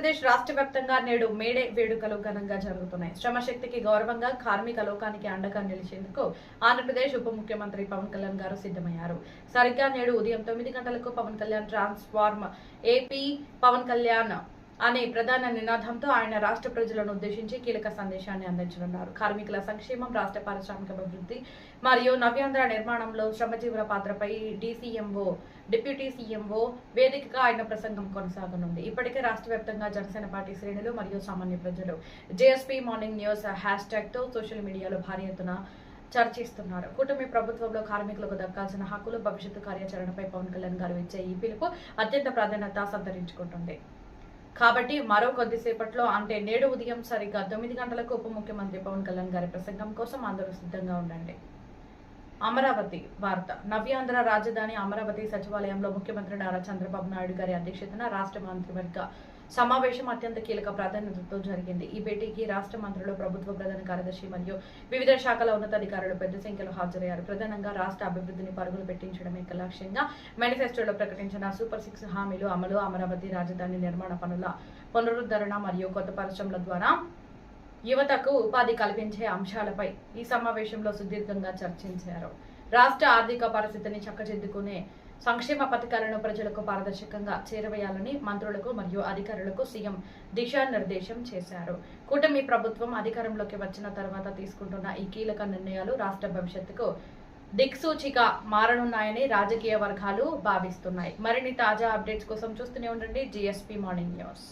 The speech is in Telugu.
ఆంధ్రప్రదేశ్ రాష్ట్ర వ్యాప్తంగా నేడు మేడే వేడుకలు ఘనంగా జరుగుతున్నాయి. శ్రమశక్తికి గౌరవంగా కార్మిక లోకానికి అండగా నిలిచేందుకు ఆంధ్రప్రదేశ్ ఉప ముఖ్యమంత్రి పవన్ కళ్యాణ్ గారు సిద్ధమయ్యారు. సరిగ్గా నేడు ఉదయం 9 గంటలకు పవన్ కళ్యాణ్ ట్రాన్స్ఫార్మ్ ఏపీ పవన్ కళ్యాణ్ అనే ప్రధాన నినాదంతో ఆయన రాష్ట్ర ప్రజలను ఉద్దేశించి కీలక సందేశాన్ని అందించనున్నారు. కార్మికుల సంక్షేమం, రాష్ట్ర పారిశ్రామిక అభివృద్ధి మరియు నవ్యాంధ్ర నిర్మాణంలో శ్రమజీవుల పాత్రపై డిప్యూటీ సీఎంఓ వేదికగా ఆయన ప్రసంగం కొనసాగనుంది. ఇప్పటికే రాష్ట్ర వ్యాప్తంగా జనసేన పార్టీ శ్రేణులు మరియు సామాన్య ప్రజలు జేఎస్పీ మార్నింగ్ న్యూస్ హ్యాష్ తో సోషల్ మీడియాలో భారీ ఎత్తున చర్చిస్తున్నారు. కూటమి ప్రభుత్వంలో కార్మికులకు దక్కాల్సిన హక్కులు, భవిష్యత్తు కార్యాచరణపై పవన్ కళ్యాణ్ గారు ఇచ్చే ఈ పిలుపు అత్యంత ప్రాధాన్యత సంతరించుకుంటుంది. కాబట్టి మరో కొద్దిసేపట్లో అంటే నేడు ఉదయం సరిగ్గా 9 గంటలకు ఉప ముఖ్యమంత్రి పవన్ కళ్యాణ్ గారి ప్రసంగం కోసం అందరూ సిద్ధంగా ఉండండి. అమరావతి వార్త. నవ్యాంధ్ర రాజధాని అమరావతి సచివాలయంలో ముఖ్యమంత్రి నారా చంద్రబాబు నాయుడు గారి అధ్యక్షతన రాష్ట్ర మంత్రివర్గ సమావేశం అత్యంత కీలక ప్రాధాన్యతతో జరిగింది. ఈ భేటీకి రాష్ట్ర మంత్రులు, ప్రభుత్వ ప్రధాన కార్యదర్శి మరియు వివిధ శాఖల ఉన్నతాధికారులు పెద్ద సంఖ్యలో హాజరయ్యారు. ప్రధానంగా రాష్ట్ర అభివృద్ధిని పరుగులు పెట్టించడమే లక్ష్యంగా మేనిఫెస్టోలో ప్రకటించిన సూపర్ 6 హామీలు అమలు, అమరావతి రాజధాని నిర్మాణ పనుల పునరుద్ధరణ మరియు కొత్త పరిశ్రమల ద్వారా యువతకు ఉపాధి కల్పించే అంశాలపై ఈ సమావేశంలో సుదీర్ఘంగా చర్చించారు. రాష్ట్ర ఆర్థిక పరిస్థితిని చక్కదిద్దుకునే సంక్షేమ పథకాలను ప్రజలకు పారదర్శకంగా చేరవేయాలని మంత్రులకు మరియు అధికారులకు సీఎం దిశానిర్దేశం చేశారు. కూటమి ప్రభుత్వం అధికారంలోకి వచ్చిన తర్వాత తీసుకుంటున్న ఈ కీలక నిర్ణయాలు రాష్ట్ర భవిష్యత్తుకు దిక్సూచిగా మారనున్నాయని రాజకీయ వర్గాలు భావిస్తున్నాయి. మరిన్ని తాజా అప్డేట్స్ కోసం చూస్తూనే ఉండండి జీఎస్పీ మార్నింగ్ న్యూస్.